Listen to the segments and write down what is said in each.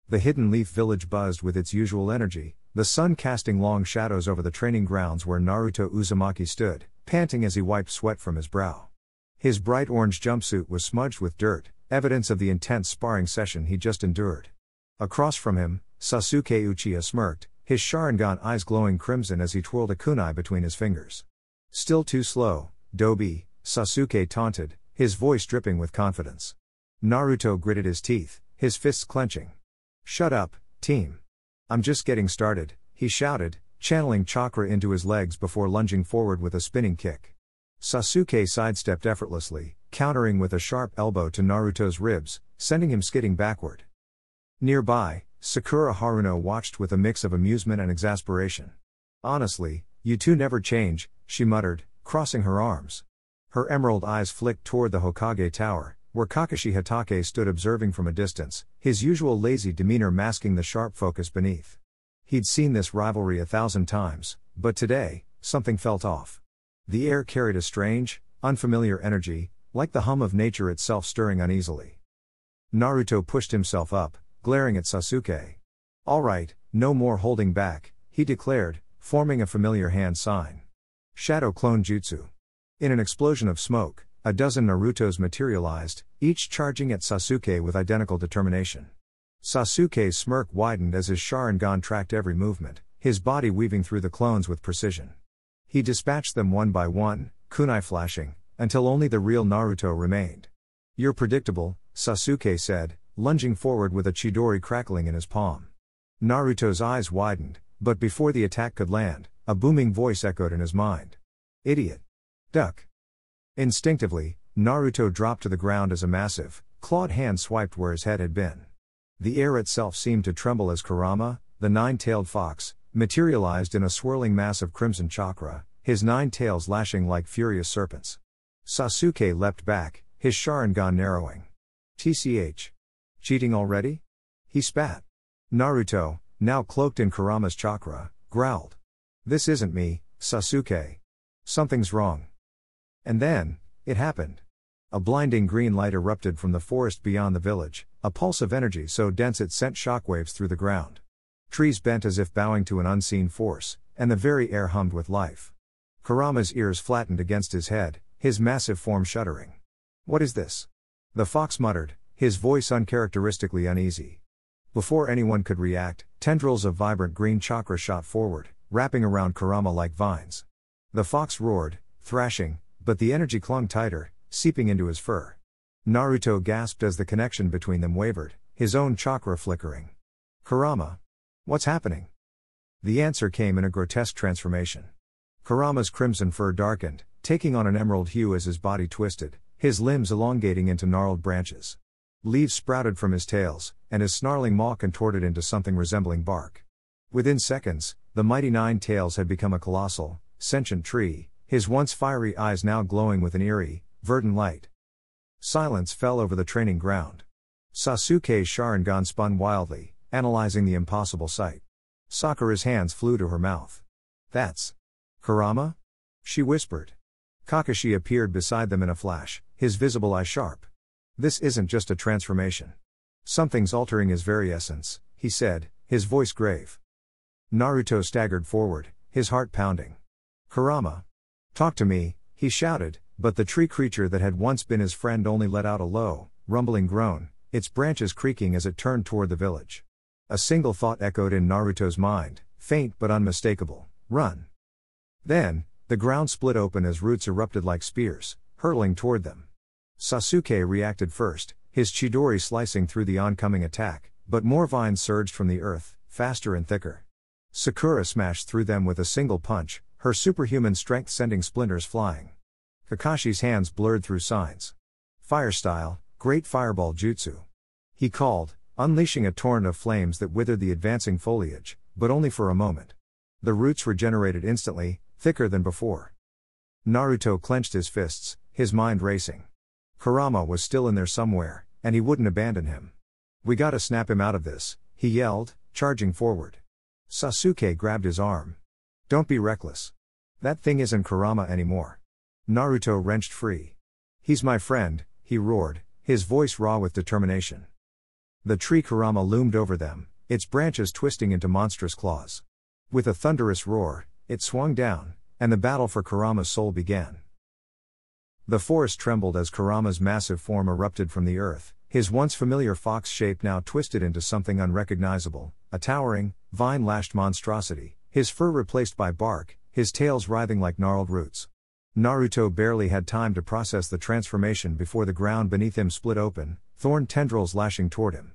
The hidden leaf village buzzed with its usual energy, the sun casting long shadows over the training grounds where Naruto Uzumaki stood, panting as he wiped sweat from his brow. His bright orange jumpsuit was smudged with dirt, evidence of the intense sparring session he just endured. Across from him, Sasuke Uchiha smirked, his Sharingan eyes glowing crimson as he twirled a kunai between his fingers. Still too slow, Dobi, Sasuke taunted, his voice dripping with confidence. Naruto gritted his teeth, his fists clenching. "Shut up, team. I'm just getting started," he shouted, channeling chakra into his legs before lunging forward with a spinning kick. Sasuke sidestepped effortlessly, countering with a sharp elbow to Naruto's ribs, sending him skidding backward. Nearby, Sakura Haruno watched with a mix of amusement and exasperation. "Honestly, you two never change," she muttered, crossing her arms. Her emerald eyes flicked toward the Hokage Tower, where Kakashi Hatake stood observing from a distance, his usual lazy demeanor masking the sharp focus beneath. He'd seen this rivalry 1,000 times, but today, something felt off. The air carried a strange, unfamiliar energy, like the hum of nature itself stirring uneasily. Naruto pushed himself up, glaring at Sasuke. "All right, no more holding back," he declared, forming a familiar hand sign. Shadow Clone Jutsu. In an explosion of smoke, a dozen Narutos materialized, each charging at Sasuke with identical determination. Sasuke's smirk widened as his Sharingan tracked every movement, his body weaving through the clones with precision. He dispatched them one by one, kunai flashing, until only the real Naruto remained. "You're predictable," Sasuke said, lunging forward with a Chidori crackling in his palm. Naruto's eyes widened, but before the attack could land, a booming voice echoed in his mind. "Idiot! Duck!" Instinctively, Naruto dropped to the ground as a massive, clawed hand swiped where his head had been. The air itself seemed to tremble as Kurama, the nine-tailed fox, materialized in a swirling mass of crimson chakra, his 9 tails lashing like furious serpents. Sasuke leapt back, his Sharingan narrowing. "TCH. Cheating already?" he spat. Naruto, now cloaked in Kurama's chakra, growled. "This isn't me, Sasuke. Something's wrong." And then, it happened. A blinding green light erupted from the forest beyond the village, a pulse of energy so dense it sent shockwaves through the ground. Trees bent as if bowing to an unseen force, and the very air hummed with life. Kurama's ears flattened against his head, his massive form shuddering. "What is this?" the fox muttered, his voice uncharacteristically uneasy. Before anyone could react, tendrils of vibrant green chakra shot forward, wrapping around Kurama like vines. The fox roared, thrashing, but the energy clung tighter, seeping into his fur. Naruto gasped as the connection between them wavered, his own chakra flickering. "Kurama? What's happening?" The answer came in a grotesque transformation. Kurama's crimson fur darkened, taking on an emerald hue as his body twisted, his limbs elongating into gnarled branches. Leaves sprouted from his tails, and his snarling maw contorted into something resembling bark. Within seconds, the mighty 9 tails had become a colossal, sentient tree, his once fiery eyes now glowing with an eerie, verdant light. Silence fell over the training ground. Sasuke's Sharingan spun wildly, analyzing the impossible sight. Sakura's hands flew to her mouth. "That's Kurama?" she whispered. Kakashi appeared beside them in a flash, his visible eye sharp. "This isn't just a transformation. Something's altering his very essence," he said, his voice grave. Naruto staggered forward, his heart pounding. "Kurama. Talk to me," he shouted, but the tree creature that had once been his friend only let out a low, rumbling groan, its branches creaking as it turned toward the village. A single thought echoed in Naruto's mind, faint but unmistakable: run. Then, the ground split open as roots erupted like spears, hurtling toward them. Sasuke reacted first, his Chidori slicing through the oncoming attack, but more vines surged from the earth, faster and thicker. Sakura smashed through them with a single punch, her superhuman strength sending splinters flying. Kakashi's hands blurred through signs. "Fire style, great fireball jutsu," he called, unleashing a torrent of flames that withered the advancing foliage, but only for a moment. The roots regenerated instantly, thicker than before. Naruto clenched his fists, his mind racing. Kurama was still in there somewhere, and he wouldn't abandon him. "We gotta snap him out of this," he yelled, charging forward. Sasuke grabbed his arm. "Don't be reckless. That thing isn't Kurama anymore." Naruto wrenched free. "He's my friend," he roared, his voice raw with determination. The tree Kurama loomed over them, its branches twisting into monstrous claws. With a thunderous roar, it swung down, and the battle for Kurama's soul began. The forest trembled as Kurama's massive form erupted from the earth, his once familiar fox shape now twisted into something unrecognizable, a towering, vine-lashed monstrosity, his fur replaced by bark, his tails writhing like gnarled roots. Naruto barely had time to process the transformation before the ground beneath him split open, thorn tendrils lashing toward him.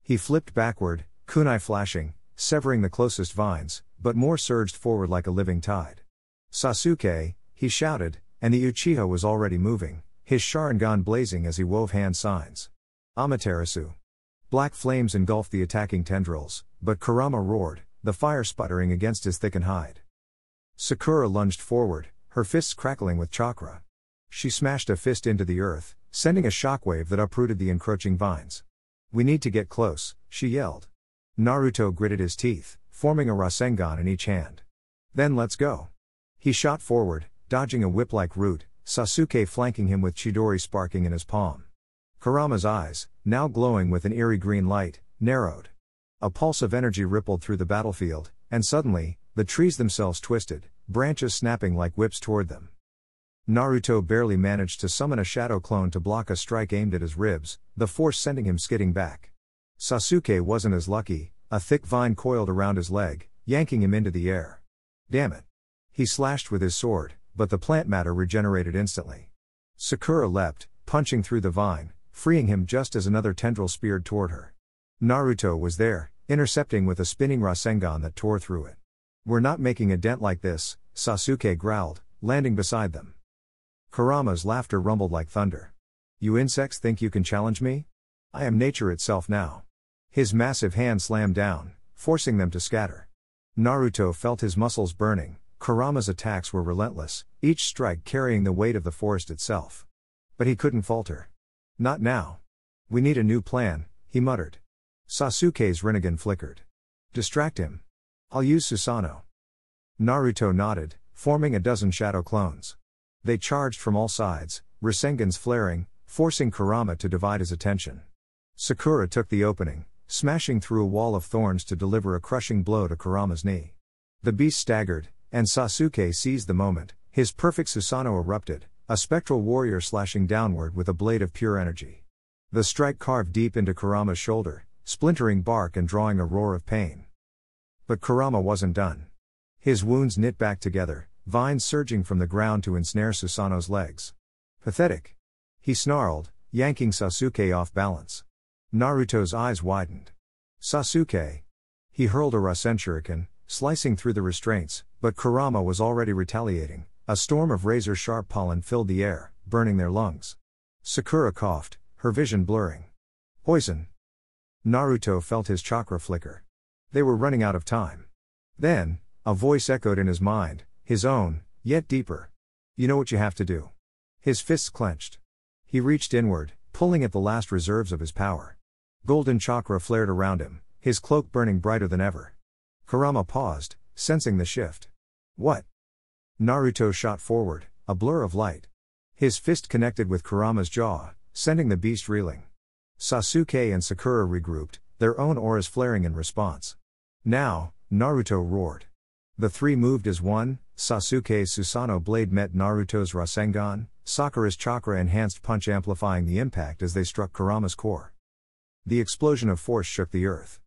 He flipped backward, kunai flashing, severing the closest vines, but more surged forward like a living tide. "Sasuke," he shouted, and the Uchiha was already moving, his Sharingan blazing as he wove hand signs. Amaterasu. Black flames engulfed the attacking tendrils, but Kurama roared, the fire sputtering against his thickened hide. Sakura lunged forward, her fists crackling with chakra. She smashed a fist into the earth, sending a shockwave that uprooted the encroaching vines. "We need to get close," she yelled. Naruto gritted his teeth, forming a Rasengan in each hand. "Then let's go." He shot forward, dodging a whip-like root, Sasuke flanking him with Chidori sparking in his palm. Kurama's eyes, now glowing with an eerie green light, narrowed. A pulse of energy rippled through the battlefield, and suddenly, the trees themselves twisted, branches snapping like whips toward them. Naruto barely managed to summon a shadow clone to block a strike aimed at his ribs, the force sending him skidding back. Sasuke wasn't as lucky, a thick vine coiled around his leg, yanking him into the air. Damn it! He slashed with his sword, but the plant matter regenerated instantly. Sakura leapt, punching through the vine, freeing him just as another tendril speared toward her. Naruto was there, intercepting with a spinning Rasengan that tore through it. "We're not making a dent like this," Sasuke growled, landing beside them. Kurama's laughter rumbled like thunder. "You insects think you can challenge me? I am nature itself now." His massive hand slammed down, forcing them to scatter. Naruto felt his muscles burning. Kurama's attacks were relentless, each strike carrying the weight of the forest itself. But he couldn't falter. "Not now. We need a new plan," he muttered. Sasuke's Rinnegan flickered. "Distract him. I'll use Susanoo." Naruto nodded, forming a dozen shadow clones. They charged from all sides, Rasengans flaring, forcing Kurama to divide his attention. Sakura took the opening, smashing through a wall of thorns to deliver a crushing blow to Kurama's knee. The beast staggered, and Sasuke seized the moment, his perfect Susanoo erupted, a spectral warrior slashing downward with a blade of pure energy. The strike carved deep into Kurama's shoulder, splintering bark and drawing a roar of pain. But Kurama wasn't done. His wounds knit back together, vines surging from the ground to ensnare Susanoo's legs. "Pathetic!" he snarled, yanking Sasuke off balance. Naruto's eyes widened. "Sasuke!" He hurled a Rasen Shuriken, slicing through the restraints, but Kurama was already retaliating. A storm of razor-sharp pollen filled the air, burning their lungs. Sakura coughed, her vision blurring. "Poison!" Naruto felt his chakra flicker. They were running out of time. Then, a voice echoed in his mind, his own, yet deeper. "You know what you have to do." His fists clenched. He reached inward, pulling at the last reserves of his power. Golden chakra flared around him, his cloak burning brighter than ever. Kurama paused, sensing the shift. "What?" Naruto shot forward, a blur of light. His fist connected with Kurama's jaw, sending the beast reeling. Sasuke and Sakura regrouped, their own auras flaring in response. "Now," Naruto roared. The three moved as one. Sasuke's Susanoo blade met Naruto's Rasengan, Sakura's chakra-enhanced punch amplifying the impact as they struck Kurama's core. The explosion of force shook the earth.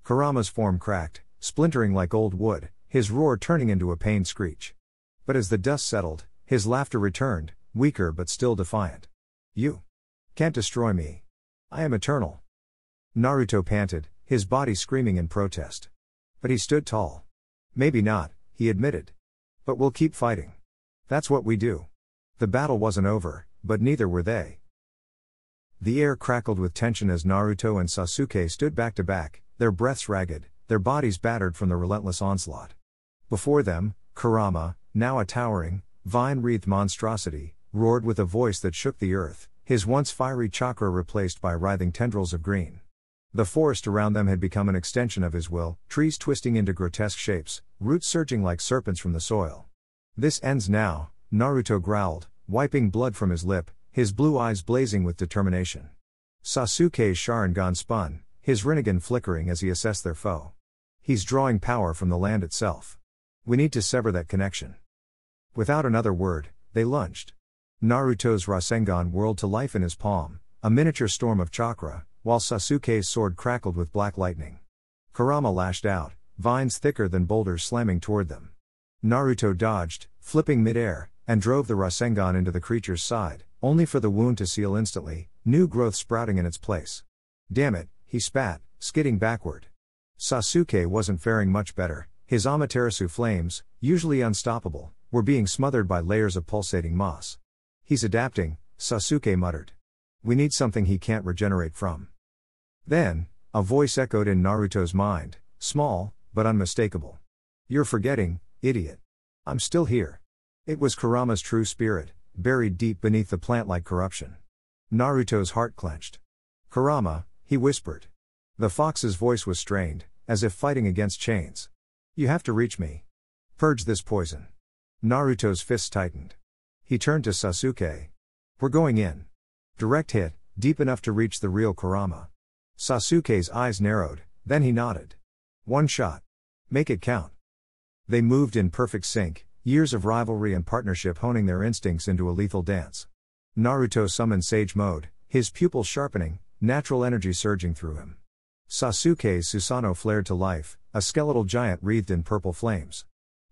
Kurama's form cracked, splintering like old wood, his roar turning into a pained screech. But as the dust settled, his laughter returned, weaker but still defiant. "You can't destroy me. I am eternal." Naruto panted, his body screaming in protest. But he stood tall. "Maybe not," he admitted. "But we'll keep fighting. That's what we do." The battle wasn't over, but neither were they. The air crackled with tension as Naruto and Sasuke stood back to back, their breaths ragged, their bodies battered from the relentless onslaught. Before them, Kurama, now a towering, vine-wreathed monstrosity, roared with a voice that shook the earth, his once fiery chakra replaced by writhing tendrils of green. The forest around them had become an extension of his will, trees twisting into grotesque shapes, roots surging like serpents from the soil. "This ends now," Naruto growled, wiping blood from his lip, his blue eyes blazing with determination. Sasuke's Sharingan spun, his rinnegan flickering as he assessed their foe. He's drawing power from the land itself. We need to sever that connection. Without another word, they lunged. Naruto's Rasengan whirled to life in his palm, a miniature storm of chakra, while Sasuke's sword crackled with black lightning. Kurama lashed out, vines thicker than boulders slamming toward them. Naruto dodged, flipping midair, and drove the Rasengan into the creature's side, only for the wound to seal instantly, new growth sprouting in its place. Damn it, he spat, skidding backward. Sasuke wasn't faring much better. His Amaterasu flames, usually unstoppable, were being smothered by layers of pulsating moss. He's adapting, Sasuke muttered. We need something he can't regenerate from. Then, a voice echoed in Naruto's mind, small, but unmistakable. You're forgetting, idiot. I'm still here. It was Kurama's true spirit, buried deep beneath the plant-like corruption. Naruto's heart clenched. Kurama, he whispered. The fox's voice was strained, as if fighting against chains. You have to reach me. Purge this poison. Naruto's fists tightened. He turned to Sasuke. We're going in. Direct hit, deep enough to reach the real Kurama. Sasuke's eyes narrowed, then he nodded. One shot. Make it count. They moved in perfect sync, years of rivalry and partnership honing their instincts into a lethal dance. Naruto summoned Sage Mode, his pupils sharpening, natural energy surging through him. Sasuke's Susanoo flared to life, a skeletal giant wreathed in purple flames.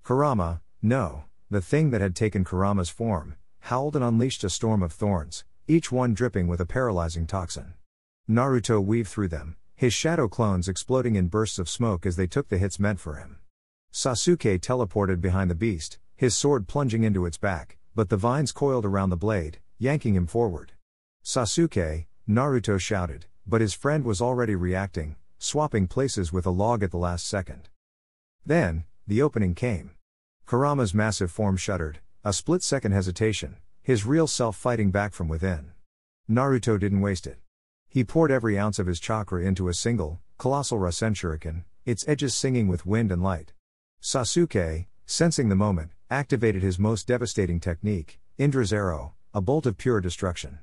Kurama, no, the thing that had taken Kurama's form, howled and unleashed a storm of thorns, each one dripping with a paralyzing toxin. Naruto weaved through them, his shadow clones exploding in bursts of smoke as they took the hits meant for him. Sasuke teleported behind the beast, his sword plunging into its back, but the vines coiled around the blade, yanking him forward. Sasuke, Naruto shouted, but his friend was already reacting, swapping places with a log at the last second. Then, the opening came. Kurama's massive form shuddered, a split-second hesitation, his real self fighting back from within. Naruto didn't waste it. He poured every ounce of his chakra into a single, colossal Rasen Shuriken, its edges singing with wind and light. Sasuke, sensing the moment, activated his most devastating technique, Indra's Arrow, a bolt of pure destruction.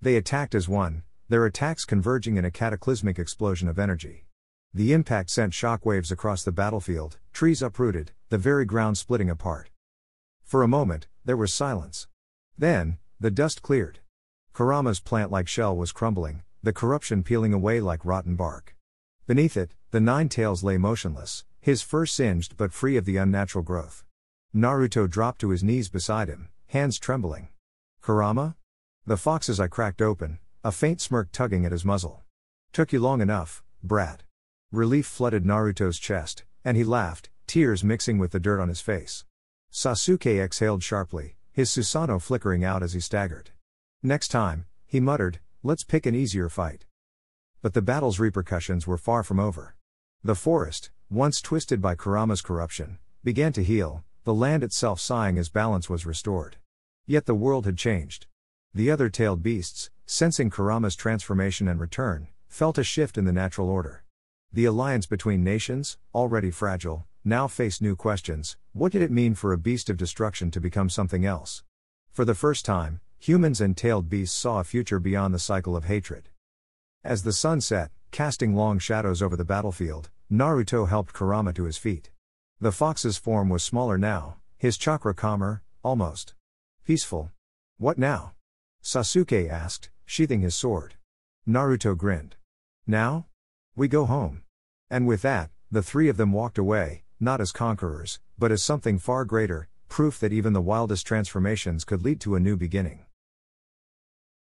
They attacked as one, their attacks converging in a cataclysmic explosion of energy. The impact sent shockwaves across the battlefield, trees uprooted, the very ground splitting apart. For a moment, there was silence. Then, the dust cleared. Kurama's plant-like shell was crumbling, the corruption peeling away like rotten bark. Beneath it, the nine tails lay motionless, his fur singed but free of the unnatural growth. Naruto dropped to his knees beside him, hands trembling. Kurama? The fox's eye cracked open, a faint smirk tugging at his muzzle. Took you long enough, brat. Relief flooded Naruto's chest, and he laughed, tears mixing with the dirt on his face. Sasuke exhaled sharply, his Susanoo flickering out as he staggered. Next time, he muttered, let's pick an easier fight. But the battle's repercussions were far from over. The forest, once twisted by Kurama's corruption, began to heal, the land itself sighing as balance was restored. Yet the world had changed. The other-tailed beasts, sensing Kurama's transformation and return, felt a shift in the natural order. The alliance between nations, already fragile, now faced new questions. What did it mean for a beast of destruction to become something else? For the first time, humans and tailed beasts saw a future beyond the cycle of hatred. As the sun set, casting long shadows over the battlefield, Naruto helped Kurama to his feet. The fox's form was smaller now, his chakra calmer, almost peaceful. What now? Sasuke asked, sheathing his sword. Naruto grinned. Now? We go home. And with that, the three of them walked away, not as conquerors, but as something far greater, proof that even the wildest transformations could lead to a new beginning.